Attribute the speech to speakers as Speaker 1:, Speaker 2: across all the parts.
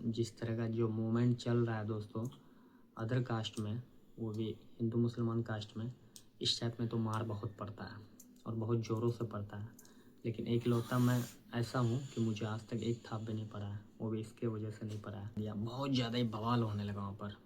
Speaker 1: जिस तरह का जो मूवमेंट चल रहा है दोस्तों अदर कास्ट में, वो भी हिंदू मुसलमान कास्ट में, इस टाइप में तो मार बहुत पड़ता है और बहुत ज़ोरों से पड़ता है। लेकिन एक लौता मैं ऐसा हूँ कि मुझे आज तक एक थाप भी नहीं पड़ा है, वो भी इसके वजह से नहीं पड़ा है। या बहुत ज़्यादा ही बवाल होने लगा वहाँ पर।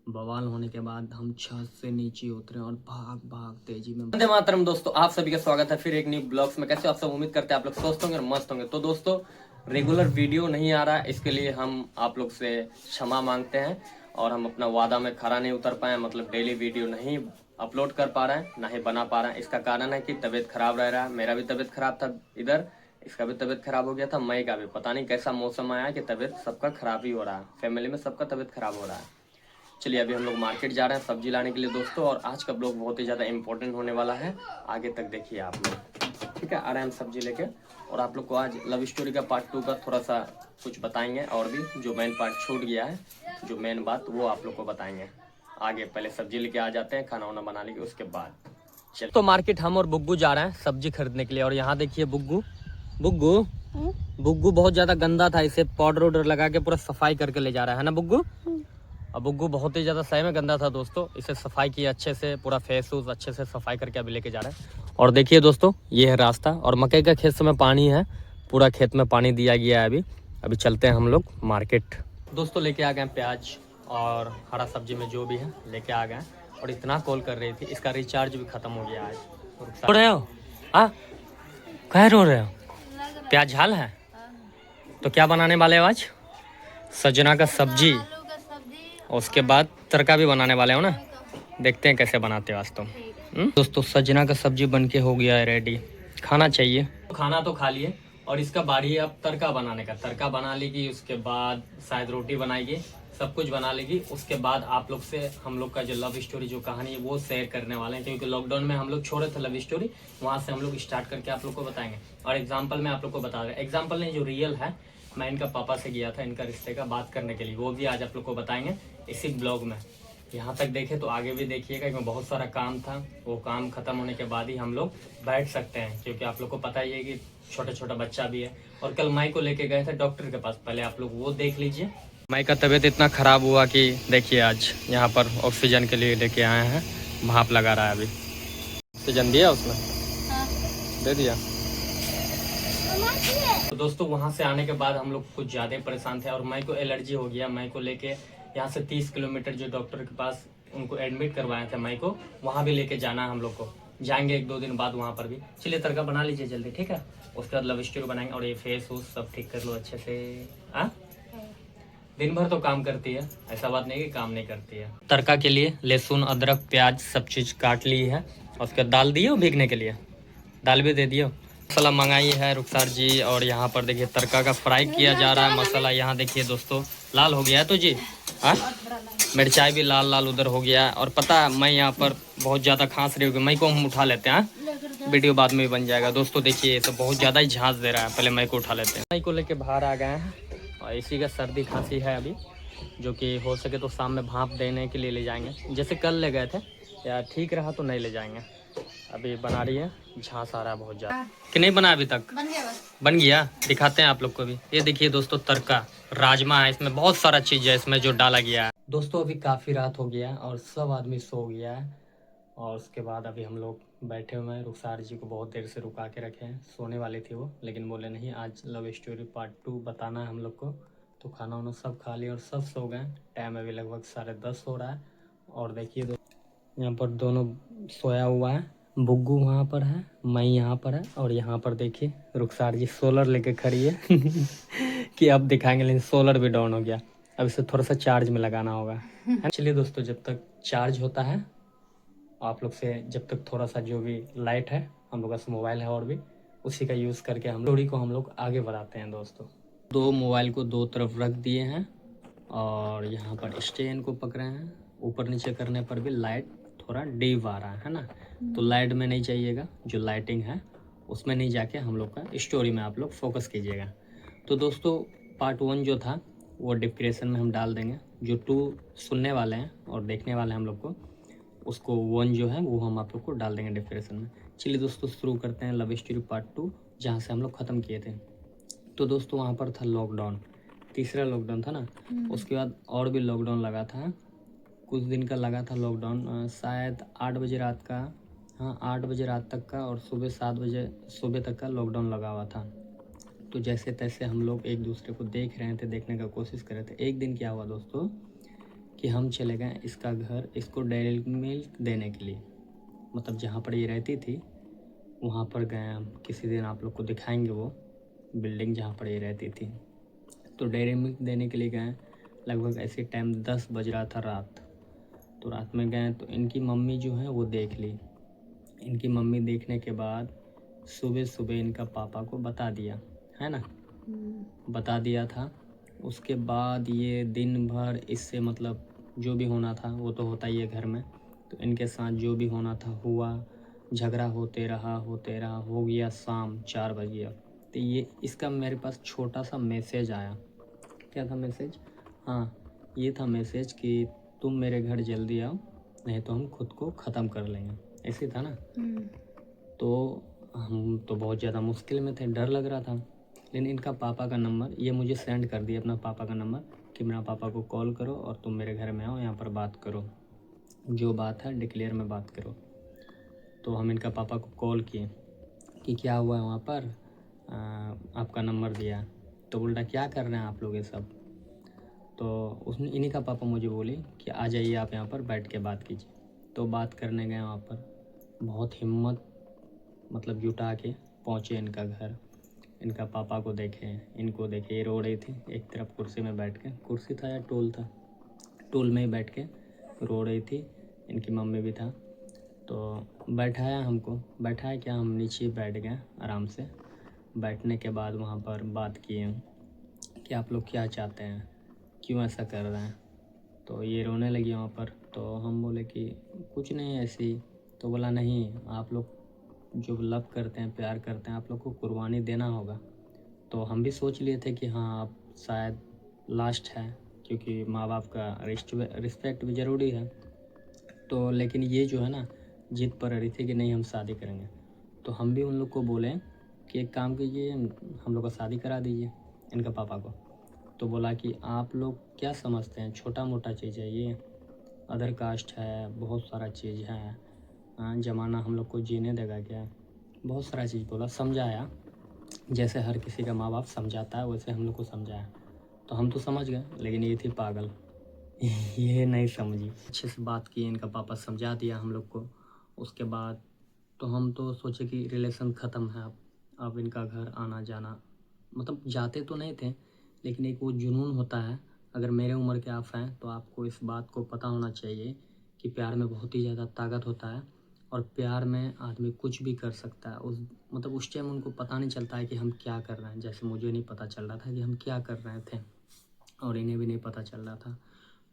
Speaker 1: बवाल होने के बाद हम छत से नीचे उतरे और भाग भाग तेजी में। वंदे मातरम दोस्तों, आप सभी का स्वागत है फिर एक न्यू ब्लॉग्स में। कैसे आप सब, उम्मीद करते हैं आप लोग स्वस्थ होंगे और मस्त होंगे। तो दोस्तों रेगुलर वीडियो नहीं आ रहा, इसके लिए हम आप लोग से क्षमा मांगते हैं और हम अपना वादा में खरा नहीं उतर पाए, मतलब डेली वीडियो नहीं अपलोड कर पा रहे हैं, ना ही बना पा रहे हैं। इसका कारण है कि तबीयत खराब रह रहा है। मेरा भी तबीयत खराब था इधर, इसका भी तबीयत खराब हो गया था, मई का भी। पता नहीं कैसा मौसम आया कि तबीयत सबका खराब ही हो रहा है, फैमिली में सबका तबीयत खराब हो रहा है। चलिए अभी हम लोग मार्केट जा रहे हैं सब्जी लाने के लिए दोस्तों, और आज का ब्लॉग बहुत ही ज़्यादा इंपॉर्टेंट होने वाला है, आगे तक देखिए आप लोग। ठीक है, आ रहे हैं हम सब्जी लेके, और आप लोग को आज लव स्टोरी का पार्ट 2 का थोड़ा सा कुछ बताएंगे, और भी जो मेन पार्ट छूट गया है, जो मेन बात वो आप लोग को बताएंगे आगे। पहले सब्जी लेके आ जाते हैं, खाना वाना बना लेंगे उसके बाद। चलिए तो मार्केट हम और बुग्गू जा रहे हैं सब्जी खरीदने के लिए, और यहाँ देखिए बुग्गू बुग्गू बुग्गू बहुत ज़्यादा गंदा था, इसे पाउडर वाउडर लगा के पूरा सफाई करके ले जा रहा है ना बुग्गू। अब बुग्गू बहुत ही ज़्यादा सही में गंदा था दोस्तों, इसे सफाई किया अच्छे से, पूरा फेस वूस अच्छे से सफाई करके अभी लेके जा रहे हैं। और देखिए दोस्तों ये है रास्ता, और मकई का खेत में पानी है, पूरा खेत में पानी दिया गया है। अभी चलते हैं हम लोग मार्केट। दोस्तों लेके आ गए प्याज और हरा सब्जी में जो भी है लेके आ गए, और इतना कॉल कर रही थी, इसका रिचार्ज भी ख़त्म हो गया आज। रो रहे हो? हाँ, कह रो रहे हो? प्याज झाल है तो क्या बनाने वाले हो आज? सजना का सब्जी, और उसके बाद तड़का भी बनाने वाले हो ना, देखते हैं कैसे बनाते हो आज तुम। दोस्तों सजना का सब्जी बनके हो गया है रेडी, खाना चाहिए। खाना तो खा लिए, और इसका बारी है अब तड़का बनाने का। तड़का बना लेगी, उसके बाद शायद रोटी बनाएगी, सब कुछ बना लेगी। उसके बाद आप लोग से हम लोग का जो लव स्टोरी जो कहानी है वो शेयर करने वाले हैं, क्योंकि लॉकडाउन में हम लोग छोड़े थे लव स्टोरी, वहाँ से हम लोग स्टार्ट करके आप लोग को बताएंगे। और एग्जाम्पल में आप लोग को बता रहे, एग्जाम्पल नहीं जो रियल है, मैं इनका पापा से गया था इनका रिश्ते का बात करने के लिए, वो भी आज आप लोग को बताएंगे इसी ब्लॉग में। यहाँ तक देखे तो आगे भी देखिएगा, क्योंकि बहुत सारा काम था, वो काम खत्म होने के बाद ही हम लोग बैठ सकते हैं, क्योंकि आप लोग को पता ही है कि छोटा छोटा बच्चा भी है। और कल माई को लेके गए थे डॉक्टर के पास, पहले आप लोग वो देख लीजिए। माई का तबीयत इतना ख़राब हुआ कि देखिए आज यहाँ पर ऑक्सीजन के लिए लेके आए हैं, भाप लगा रहा है अभी। ऑक्सीजन दिया उसने? हाँ। दे दिया। तो दोस्तों वहाँ से आने के बाद हम लोग कुछ ज़्यादा परेशान थे, और माई को एलर्जी हो गया। माई को लेके यहाँ से 30 किलोमीटर जो डॉक्टर के पास उनको एडमिट करवाए थे, माई को वहाँ भी लेके जाना है हम लोग को। जाएंगे 1-2 दिन बाद वहाँ पर भी। चलिए तड़का बना लीजिए जल्दी, ठीक है, उसके बाद लव स्टोरी बनाएंगे। और ये फेस वूस सब ठीक कर लो अच्छे से। हाँ, दिन भर तो काम करती है, ऐसा बात नहीं कि काम नहीं करती है। तड़का के लिए लहसुन अदरक प्याज सब चीज़ काट ली है, और उसके बाद दाल दिए भीगने के लिए, दाल भी दे दियो। मसाला मंगाई है रुखसार जी, और यहाँ पर देखिए तड़का का फ्राई किया जा रहा है मसाला। यहाँ देखिए दोस्तों लाल हो गया है तो जी, हाँ मिर्चाई भी लाल लाल उधर हो गया है। और पता है मैं यहाँ पर बहुत ज़्यादा खांस रही होगी, मैं को हम उठा लेते हैं, वीडियो बाद में भी बन जाएगा। दोस्तों देखिए ये तो बहुत ज़्यादा ही झांस दे रहा है, पहले मैं को उठा लेते हैं। मैं को लेके बाहर आ गए हैं, और इसी का सर्दी खांसी है अभी, जो कि हो सके तो शाम में भाप देने के लिए ले जाएंगे। जैसे कल ले गए थे, या ठीक रहा तो नहीं ले जाएंगे। अभी बना रही है, झांस आ रहा है बहुत ज़्यादा। कि नहीं बना अभी तक? बन गया, बन गया। दिखाते हैं आप लोग को भी। ये देखिए दोस्तों तड़का राजमा है, इसमें बहुत सारा चीज़ है इसमें जो डाला गया है। दोस्तों अभी काफ़ी रात हो गया है और सब आदमी सो गया है, और उसके बाद अभी हम लोग बैठे हुए हैं। रुखसार जी को बहुत देर से रुका के रखे हैं, सोने वाली थी वो, लेकिन बोले नहीं आज लव स्टोरी पार्ट 2 बताना है हम लोग को। तो खाना वाना सब खा लिया और सब सो गए। टाइम अभी लगभग 10:30 हो रहा है, और देखिए यहाँ पर दोनों सोया हुआ है। बुग्गू वहाँ पर है, मैं यहाँ पर है, और यहाँ पर देखिए रुखसार जी सोलर लेके खड़ी है कि अब दिखाएंगे, लेकिन सोलर भी डाउन हो गया। अब इसे थोड़ा सा चार्ज में लगाना होगा। चलिए दोस्तों जब तक चार्ज होता है आप लोग से, जब तक थोड़ा सा जो भी लाइट है, हम लोग का मोबाइल है और भी, उसी का यूज़ करके हम स्टोरी को हम लोग आगे बढ़ाते हैं दोस्तों। दो मोबाइल को दो तरफ रख दिए हैं, और यहाँ पर स्टैंड को पकड़े हैं। ऊपर नीचे करने पर भी लाइट थोड़ा डिम आ रहा है ना, तो लाइट में नहीं चाहिएगा, जो लाइटिंग है उसमें नहीं जाके हम लोग का स्टोरी में आप लोग फोकस कीजिएगा। तो दोस्तों पार्ट 1 जो था वो डिस्क्रिप्शन में हम डाल देंगे, जो 2 सुनने वाले हैं और देखने वाले हैं हम लोग को, उसको 1 जो है वो हम आप लोग को डाल देंगे डिस्क्रिप्शन में। चलिए दोस्तों शुरू करते हैं लव स्टोरी पार्ट 2, जहाँ से हम लोग ख़त्म किए थे। तो दोस्तों वहाँ पर था लॉकडाउन, तीसरा लॉकडाउन था ना, उसके बाद और भी लॉकडाउन लगा था, कुछ दिन का लगा था लॉकडाउन, शायद 8 बजे रात का, हाँ 8 बजे रात तक का और सुबह 7 बजे सुबह तक का लॉकडाउन लगा हुआ था। तो जैसे तैसे हम लोग एक दूसरे को देख रहे थे, देखने का कोशिश कर रहे थे। एक दिन क्या हुआ दोस्तों कि हम चले गए इसका घर, इसको डेयरी मिल्क देने के लिए, मतलब जहाँ पर ये रहती थी वहाँ पर गए हम। किसी दिन आप लोग को दिखाएंगे वो बिल्डिंग जहाँ पर ये रहती थी। तो डेयरी मिल्क देने के लिए गए, लगभग ऐसे टाइम 10 बज रहा था रात। तो रात में गए तो इनकी मम्मी जो है वो देख ली। इनकी मम्मी देखने के बाद सुबह सुबह इनका पापा को बता दिया, है ना, बता दिया था। उसके बाद ये दिन भर इससे मतलब जो भी होना था वो तो होता ही है घर में, तो इनके साथ जो भी होना था हुआ, झगड़ा होते रहा, हो गया शाम 4 बज गया। तो ये इसका मेरे पास छोटा सा मैसेज आया। क्या था मैसेज? हाँ, ये था मैसेज कि तुम मेरे घर जल्दी आओ, नहीं तो हम खुद को ख़त्म कर लेंगे, ऐसे था ना। तो हम तो बहुत ज़्यादा मुश्किल में थे, डर लग रहा था। लेकिन इनका पापा का नंबर ये मुझे सेंड कर दिया, अपना पापा का नंबर, कि मेरा पापा को कॉल करो और तुम मेरे घर में आओ, यहाँ पर बात करो, जो बात है डिक्लेयर में बात करो। तो हम इनका पापा को कॉल किए कि क्या हुआ है वहाँ पर, आपका नंबर दिया। तो बोल रहा क्या कर रहे हैं आप लोग ये सब। तो उसने इन्हीं का पापा मुझे बोले कि आ जाइए आप यहाँ पर बैठ के बात कीजिए। तो बात करने गए वहाँ पर, बहुत हिम्मत मतलब जुटा के पहुँचे इनका घर। इनका पापा को देखे, इनको देखे, ये रो रही थी एक तरफ कुर्सी में बैठ के, कुर्सी था या टूल था, टूल में ही बैठ के रो रही थी। इनकी मम्मी भी था। तो बैठाया हमको, बैठाया क्या, हम नीचे बैठ गए आराम से। बैठने के बाद वहाँ पर बात किए कि आप लोग क्या चाहते हैं, क्यों ऐसा कर रहे हैं। तो ये रोने लगी वहाँ पर। तो हम बोले कि कुछ नहीं ऐसे ही। तो बोला नहीं, आप लोग जो लव करते हैं, प्यार करते हैं, आप लोग को कुर्बानी देना होगा। तो हम भी सोच लिए थे कि हाँ अब शायद लास्ट है, क्योंकि माँ बाप का रिस्पेक्ट भी ज़रूरी है। तो लेकिन ये जो है ना जिद पर रही थी कि नहीं हम शादी करेंगे। तो हम भी उन लोग को बोले कि एक काम कीजिए, हम लोग का शादी करा दीजिए इनका पापा को। तो बोला कि आप लोग क्या समझते हैं, छोटा मोटा चीज़ है ये, अदर कास्ट है, बहुत सारा चीज़ है, ज़माना हम लोग को जीने देगा क्या, बहुत सारा चीज़ बोला, समझाया। जैसे हर किसी का माँ बाप समझाता है वैसे हम लोग को समझाया। तो हम तो समझ गए, लेकिन ये थी पागल ये नहीं समझी। अच्छे से बात की, इनका पापा समझा दिया हम लोग को। उसके बाद तो हम तो सोचे कि रिलेशन ख़त्म है, अब इनका घर आना जाना, मतलब जाते तो नहीं थे, लेकिन एक वो जुनून होता है। अगर मेरे उम्र के आप हैं तो आपको इस बात को पता होना चाहिए कि प्यार में बहुत ही ज़्यादा ताकत होता है, और प्यार में आदमी कुछ भी कर सकता है। उस टाइम उनको पता नहीं चलता है कि हम क्या कर रहे हैं, जैसे मुझे नहीं पता चल रहा था कि हम क्या कर रहे थे, और इन्हें भी नहीं पता चल रहा था।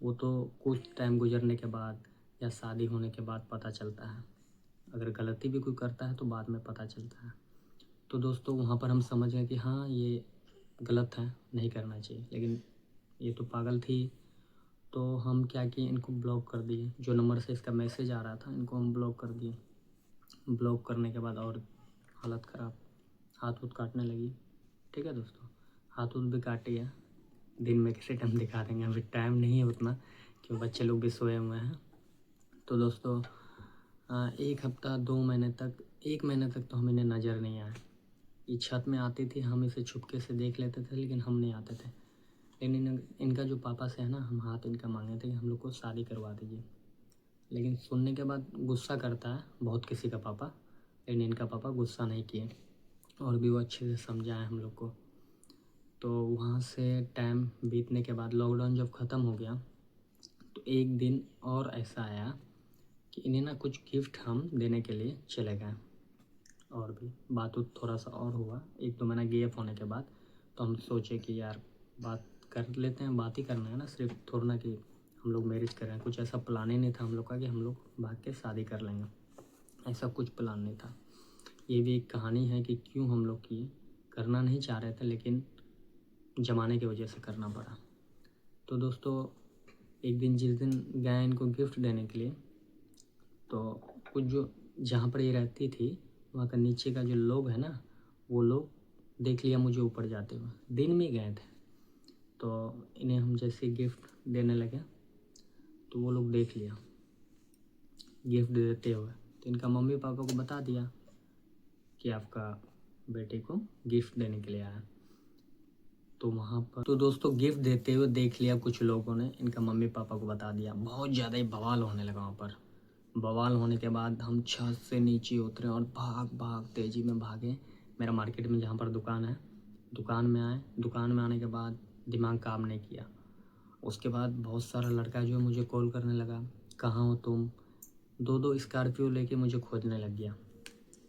Speaker 1: वो तो कुछ टाइम गुजरने के बाद या शादी होने के बाद पता चलता है। अगर गलती भी कोई करता है तो बाद में पता चलता है। तो दोस्तों वहाँ पर हम समझ गए कि हाँ ये गलत है, नहीं करना चाहिए, लेकिन ये तो पागल थी। तो हम क्या किए, इनको ब्लॉक कर दिए। जो नंबर से इसका मैसेज आ रहा था इनको हम ब्लॉक कर दिए। ब्लॉक करने के बाद और हालत ख़राब, हाथ उथ काटने लगी। ठीक है दोस्तों, हाथ उथ भी काटी है, दिन में किसी टाइम दिखा देंगे, अभी टाइम नहीं है उतना, क्यों बच्चे लोग भी सोए हुए हैं। तो दोस्तों 1 हफ्ता 2 महीने तक, 1 महीने तक तो हम इन्हें नज़र नहीं आए। ये छत में आती थी, हम इसे छुपके से देख लेते थे, लेकिन हम नहीं आते थे। लेकिन इनका जो पापा से है ना, हम हाथ इनका मांगे थे कि हम लोग को शादी करवा दीजिए। लेकिन सुनने के बाद गुस्सा करता है बहुत किसी का पापा, लेकिन इनका पापा गुस्सा नहीं किए, और भी वो अच्छे से समझाए हम लोग को। तो वहाँ से टाइम बीतने के बाद लॉकडाउन जब ख़त्म हो गया, तो एक दिन और ऐसा आया कि इन्हें ना कुछ गिफ्ट हम देने के लिए चले गए। और भी बात थोड़ा सा और हुआ 1-2 महीना गैप होने के बाद। तो हम सोचे कि यार बात कर लेते हैं, बात ही करना है ना, सिर्फ थोड़ा ना कि हम लोग मैरिज करें। कुछ ऐसा प्लान ही नहीं था हम लोग का कि हम लोग भाग के शादी कर लेंगे, ऐसा कुछ प्लान नहीं था। ये भी एक कहानी है कि क्यों हम लोग की करना नहीं चाह रहे थे, लेकिन ज़माने की वजह से करना पड़ा। तो दोस्तों एक दिन जिस दिन गए इनको गिफ्ट देने के लिए, तो कुछ जो जहाँ पर ये रहती थी वहाँ का नीचे का जो लोग है ना, वो लोग देख लिया मुझे ऊपर जाते हुए, दिन में गए थे। तो इन्हें हम जैसे गिफ्ट देने लगे तो वो लोग देख लिया गिफ्ट देते हुए, तो इनका मम्मी पापा को बता दिया कि आपका बेटे को गिफ्ट देने के लिए आया। तो वहाँ पर तो दोस्तों गिफ्ट देते हुए देख लिया कुछ लोगों ने, इनका मम्मी पापा को बता दिया। बहुत ज़्यादा ही बवाल होने लगा वहाँ पर। बवाल होने के बाद हम छत से नीचे उतरे और भाग भाग तेज़ी में भागे मेरा मार्केट में जहाँ पर दुकान है, दुकान में आए। दुकान में आने के बाद दिमाग काम नहीं किया। उसके बाद बहुत सारा लड़का जो है मुझे कॉल करने लगा, कहाँ हो तुम। दो स्कॉर्पियो लेके मुझे खोजने लग गया,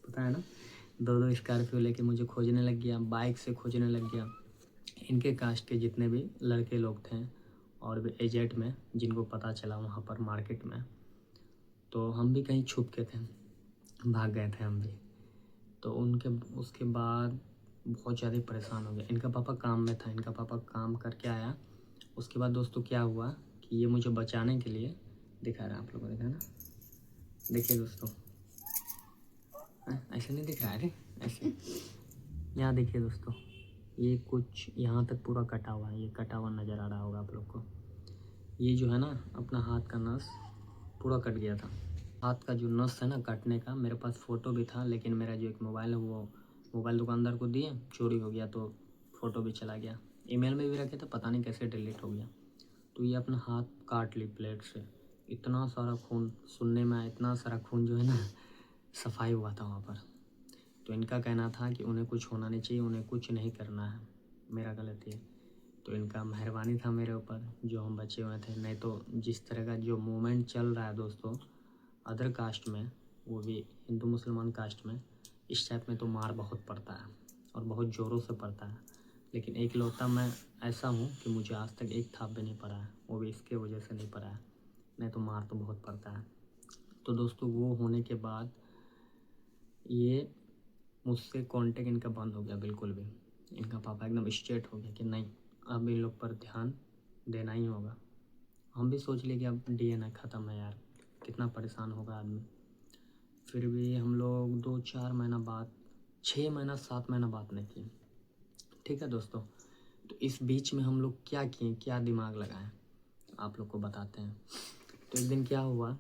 Speaker 1: पता है ना, दो स्कॉर्पियो लेके मुझे खोजने लग गया, बाइक से खोजने लग गया। इनके कास्ट के जितने भी लड़के लोग थे और भी एजेंट में जिनको पता चला वहाँ पर मार्केट में, तो हम भी कहीं छुप के थे, भाग गए थे हम भी। तो उनके उसके बाद बहुत ज़्यादा परेशान हो गया। इनका पापा काम में था, इनका पापा काम करके आया। उसके बाद दोस्तों क्या हुआ कि ये मुझे बचाने के लिए दिखा रहा है, आप लोगों को देखा ना, देखिए दोस्तों, ऐसे नहीं दिख रहा है रे, ऐसे यहाँ देखिए दोस्तों, ये कुछ यहाँ तक पूरा कटा हुआ है, ये कटा हुआ नज़र आ रहा होगा आप लोग को। ये जो है ना अपना हाथ का नस पूरा कट गया था। हाथ का जो नस है ना कटने का, मेरे पास फ़ोटो भी था, लेकिन मेरा जो एक मोबाइल है वो मोबाइल दुकानदार को दिए, चोरी हो गया तो फ़ोटो भी चला गया। ईमेल में भी रखे थे, पता नहीं कैसे डिलीट हो गया। तो ये अपना हाथ काट ली प्लेट से, इतना सारा खून सुनने में आया, इतना सारा खून जो है ना सफाई हुआ था वहाँ पर। तो इनका कहना था कि उन्हें कुछ होना नहीं चाहिए, उन्हें कुछ नहीं करना है, मेरा गलत है। तो इनका मेहरबानी था मेरे ऊपर जो हम बचे हुए थे, नहीं तो जिस तरह का जो मूवमेंट चल रहा है दोस्तों अदर कास्ट में, वो भी हिंदू मुसलमान कास्ट में, इस टाइप में तो मार बहुत पड़ता है और बहुत ज़ोरों से पड़ता है। लेकिन एक लौता मैं ऐसा हूँ कि मुझे आज तक एक थाप भी नहीं पड़ा है, वो भी इसके वजह से नहीं पड़ा है, नहीं तो मार तो बहुत पड़ता है। तो दोस्तों वो होने के बाद ये मुझसे कांटेक्ट इनका बंद हो गया बिल्कुल भी। इनका पापा एकदम स्ट्रेट हो गया कि नहीं, अब इन लोग पर ध्यान देना ही होगा। हम भी सोच लिए कि अब डीएनए ख़त्म है यार, कितना परेशान होगा आदमी। फिर भी हम लोग 2-4 महीना बाद, 6 महीना 7 महीना बात नहीं किए, ठीक है दोस्तों। तो इस बीच में हम लोग क्या किए, क्या दिमाग लगाएं, आप लोग को बताते हैं। तो एक दिन क्या हुआ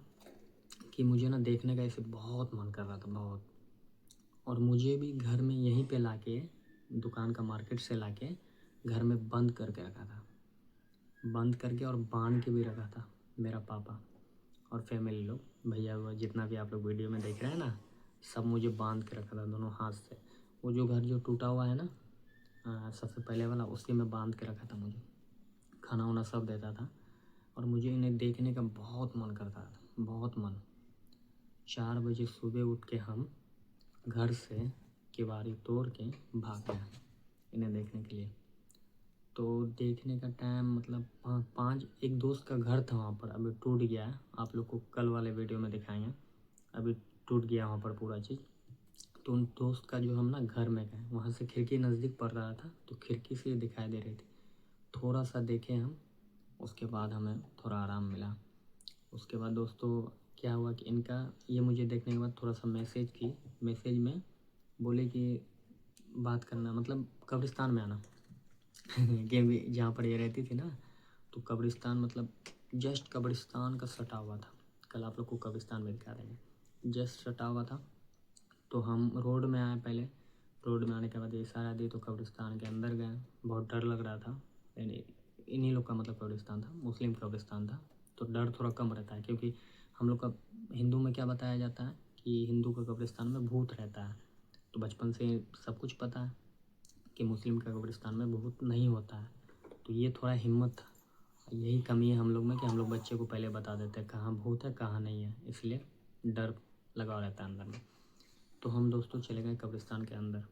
Speaker 1: कि मुझे ना देखने का ऐसे बहुत मन कर रहा था, बहुत। और मुझे भी घर में यहीं पे लाके, दुकान का मार्केट से लाके घर में बंद करके रखा था, बंद करके और बांध के भी रखा था मेरा पापा और फैमिली लोग, भैया हुआ जितना भी आप लोग वीडियो में देख रहे हैं ना, सब मुझे बांध के रखा था दोनों हाथ से। वो जो घर जो टूटा हुआ है ना सबसे पहले वाला, उसी में बांध के रखा था मुझे, खाना वाना सब देता था। और मुझे इन्हें देखने का बहुत मन करता था, बहुत मन। 4 बजे सुबह उठ के हम घर से केवाड़ी तोड़ के भाग गए इन्हें देखने के लिए। तो देखने का टाइम मतलब 5, एक दोस्त का घर था वहाँ पर, अभी टूट गया है, आप लोग को कल वाले वीडियो में दिखाएंगे। अभी टूट गया वहाँ पर पूरा चीज़। तो उन दोस्त का जो हम ना घर में गए, वहाँ से खिड़की नज़दीक पड़ रहा था, तो खिड़की से दिखाई दे रही थी। थोड़ा सा देखे हम, उसके बाद हमें थोड़ा आराम मिला। उसके बाद दोस्तों क्या हुआ कि इनका ये मुझे देखने के बाद थोड़ा सा मैसेज की, मैसेज में बोले कि बात करना, मतलब कब्रिस्तान में आना गेम जहाँ पर ये रहती थी ना, तो कब्रिस्तान मतलब जस्ट कब्रिस्तान का सटा हुआ था। कल आप लोग को कब्रिस्तान में दिखा देंगे, जस्ट सटा हुआ था। तो हम रोड में आए, पहले रोड में आने के बाद इशारा दी तो कब्रिस्तान के अंदर गए। बहुत डर लग रहा था, यानी इन्हीं लोग का मतलब कब्रिस्तान था, मुस्लिम कब्रिस्तान था, तो डर थोड़ा कम रहता है। क्योंकि हम लोग का हिंदू में क्या बताया जाता है कि हिंदू का कब्रिस्तान में भूत रहता है, तो बचपन से सब कुछ पता है कि मुस्लिम का कब्रिस्तान में भूत नहीं होता है। तो ये थोड़ा हिम्मत था, यही कमी है हम लोग में कि हम लोग बच्चे को पहले बता देते हैं कहाँ भूत है कहाँ नहीं है, इसलिए डर लगा रहता है अंदर में। तो हम दोस्तों चले गए कब्रिस्तान के अंदर,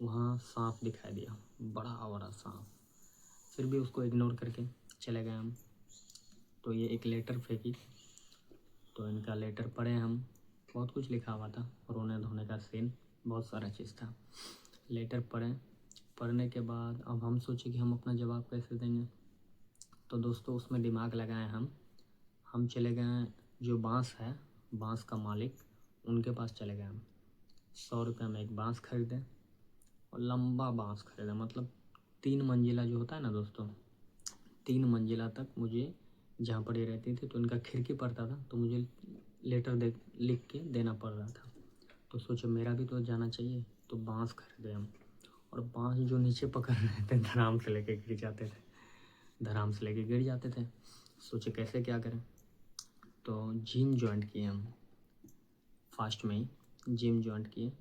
Speaker 1: वहाँ सांप दिखाई दिया, बड़ा बड़ा सांप। फिर भी उसको इग्नोर करके चले गए हम। तो ये एक लेटर फेंकी, तो इनका लेटर पढ़े हम, बहुत कुछ लिखा हुआ था, रोने धोने का सीन, बहुत सारा चीज़ था। लेटर पढ़े, पढ़ने के बाद अब हम सोचे कि हम अपना जवाब कैसे देंगे। तो दोस्तों उसमें दिमाग लगाए हम चले गए, जो बांस है, बांस का मालिक, उनके पास चले गए हम। 100 रुपये में एक बांस खरीदे, और लंबा बांस खरीदा, मतलब 3 मंजिला जो होता है ना दोस्तों, 3 मंजिला तक मुझे जहाँ पर ये रहती थी तो इनका खिड़की पड़ता था, तो मुझे लेटर दे लिख के देना पड़ रहा था। तो सोचो मेरा भी तो जाना चाहिए, तो बांस खरीदे हम। और बांस जो नीचे पकड़ रहे थे धड़ाम से लेके गिर जाते थे, धड़ाम से लेके गिर जाते थे। सोचे कैसे क्या करें, तो जिम ज्वाइंट किए हम, फास्ट में ही जिम ज्वाइंट किए,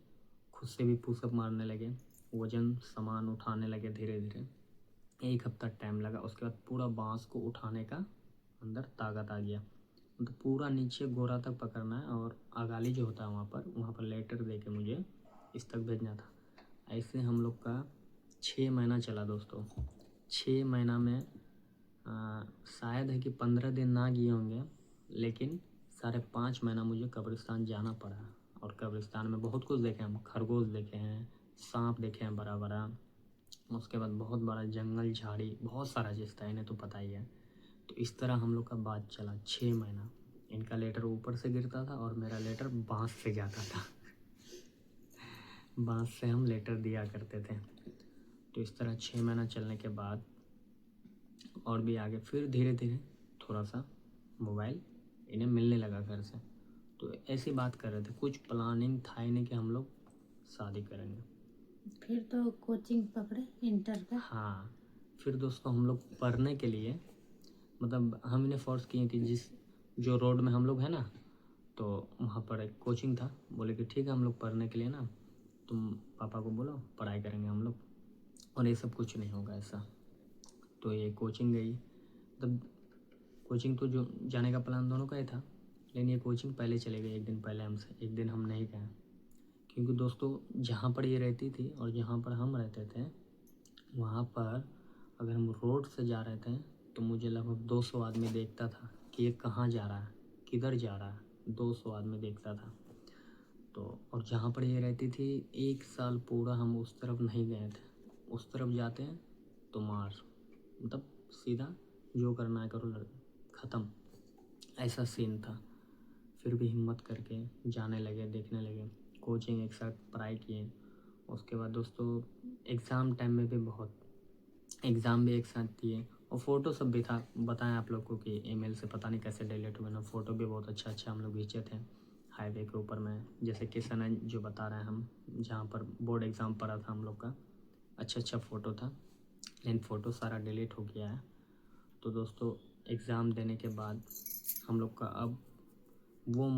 Speaker 1: खुद से भी पुशअप मारने लगे, वजन सामान उठाने लगे धीरे धीरे। 1 हफ्ता टाइम लगा, उसके बाद पूरा बांस को उठाने का अंदर ताकत आ गया। तो पूरा नीचे गोरा तक पकड़ना है और अगाली जो होता है वहाँ पर लेटर दे के मुझे इस तक भेजना था। ऐसे हम लोग का 6 महीना चला दोस्तों। 6 महीना में शायद है कि 15 दिन ना गए होंगे, लेकिन साढ़े 5 महीना मुझे कब्रिस्तान जाना पड़ा। और कब्रिस्तान में बहुत कुछ देखे हम, खरगोश देखे हैं, सांप देखे हैं बड़ा बड़ा, उसके बाद बहुत बड़ा जंगल झाड़ी, बहुत सारा चीज़ था, इन्हें तो पता ही है। तो इस तरह हम लोग का बात चला 6 महीना। इनका लेटर ऊपर से गिरता था और मेरा लेटर बांस से जाता था बांस से हम लेटर दिया करते थे। तो इस तरह 6 महीना चलने के बाद और भी आगे फिर धीरे धीरे थोड़ा सा मोबाइल इन्हें मिलने लगा घर से। तो ऐसी बात कर रहे थे, कुछ प्लानिंग था ही नहीं कि हम लोग शादी करेंगे।
Speaker 2: फिर तो कोचिंग पकड़े इंटर का।
Speaker 1: हाँ, फिर दोस्तों हम लोग पढ़ने के लिए, मतलब हम इन्हें फोर्स किए कि जिस जो रोड में हम लोग हैं ना, तो वहाँ पर एक कोचिंग था। बोले कि ठीक है हम लोग पढ़ने के लिए ना, तुम पापा को बोलो पढ़ाई करेंगे हम लोग, और ये सब कुछ नहीं होगा ऐसा। तो ये कोचिंग गई, तब कोचिंग तो जो जाने का प्लान दोनों का ही था, लेकिन ये कोचिंग पहले चले गए, 1 दिन पहले हमसे। 1 दिन हम नहीं गए, क्योंकि दोस्तों जहाँ पर ये रहती थी और जहाँ पर हम रहते थे, वहाँ पर अगर हम रोड से जा रहे थे तो मुझे लगभग 200 आदमी देखता था कि ये कहाँ जा रहा है, किधर जा रहा है, 200 आदमी देखता था। तो और जहाँ पर ये रहती थी 1 साल पूरा हम उस तरफ नहीं गए थे। उस तरफ जाते हैं तो मार, मतलब सीधा जो करना है करो, ख़त्म, ऐसा सीन था। फिर भी हिम्मत करके जाने लगे, देखने लगे, कोचिंग एक साथ पढ़ाई किए। उसके बाद दोस्तों एग्ज़ाम टाइम में भी बहुत एग्ज़ाम भी एक साथ दिए, और फ़ोटो सब भी था। बताएं आप लोग को कि ईमेल से पता नहीं कैसे डिलीट हुए ना, फ़ोटो भी बहुत अच्छा अच्छा हम लोग खींचे थे हाईवे के ऊपर में, जैसे किशन है जो बता रहे हैं हम, जहाँ पर बोर्ड एग्ज़ाम पड़ा था हम लोग का, अच्छा अच्छा फ़ोटो था, लेकिन फ़ोटो सारा डिलीट हो गया है। तो दोस्तों एग्ज़ाम देने के बाद हम लोग का अब वो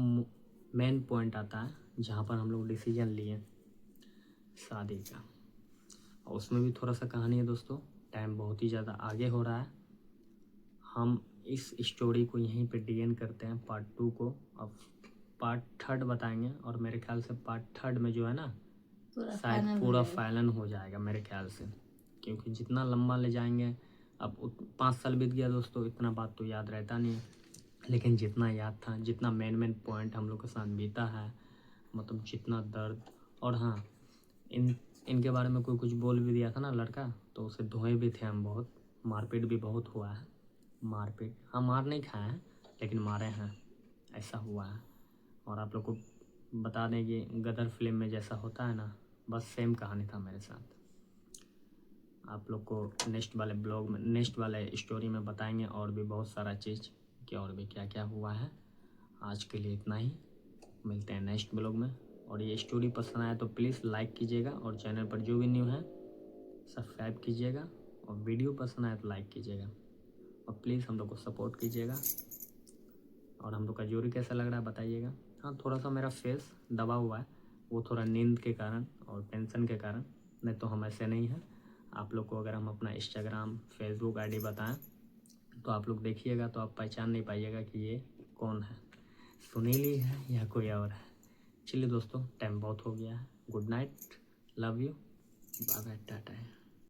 Speaker 1: मेन पॉइंट आता है जहाँ पर हम लोग डिसीजन लिए शादी का। और उसमें भी थोड़ा सा कहानी है दोस्तों, टाइम बहुत ही ज़्यादा आगे हो रहा है। हम इस स्टोरी को यहीं पे डीएन करते हैं पार्ट 2 को। अब पार्ट 3 बताएंगे, और मेरे ख्याल से पार्ट 3 में जो है ना, शायद पूरा फाइनल हो जाएगा मेरे ख्याल से, क्योंकि जितना लंबा ले जाएंगे, अब 5 साल बीत गया दोस्तों, इतना बात तो याद रहता नहीं, लेकिन जितना याद था, जितना मेन पॉइंट हम लोग के साथ बीता है, मतलब जितना दर्द। और हाँ, इनके बारे में कोई कुछ बोल भी दिया था ना लड़का, तो उसे धोए भी थे हम बहुत, मारपीट भी बहुत हुआ है। मारपीट, हाँ, मार नहीं खाए हैं लेकिन मारे हैं, ऐसा हुआ है। और आप लोग को बता दें कि गदर फिल्म में जैसा होता है ना, बस सेम कहानी था मेरे साथ। आप लोग को नेक्स्ट वाले ब्लॉग में, नेक्स्ट वाले स्टोरी में बताएंगे और भी बहुत सारा चीज़ कि और भी क्या क्या हुआ है। आज के लिए इतना ही, मिलते हैं नेक्स्ट ब्लॉग में। और ये स्टोरी पसंद आया तो प्लीज़ लाइक कीजिएगा, और चैनल पर जो भी न्यू है सब्सक्राइब कीजिएगा, और वीडियो पसंद आया तो लाइक कीजिएगा, और प्लीज़ हम लोग को सपोर्ट कीजिएगा। और हम लोग का जोड़ी कैसा लग रहा है बताइएगा। हाँ, थोड़ा सा मेरा फेस दबा हुआ है, वो थोड़ा नींद के कारण और टेंशन के कारण, नहीं तो हम ऐसे नहीं हैं। आप लोग को अगर हम अपना इंस्टाग्राम फेसबुक आईडी बताएं तो आप लोग देखिएगा तो आप पहचान नहीं पाइएगा कि ये कौन है, सुनील है या कोई और है। चलिए दोस्तों, टाइम बहुत हो गया है, good night, love you, bye bye, Tata.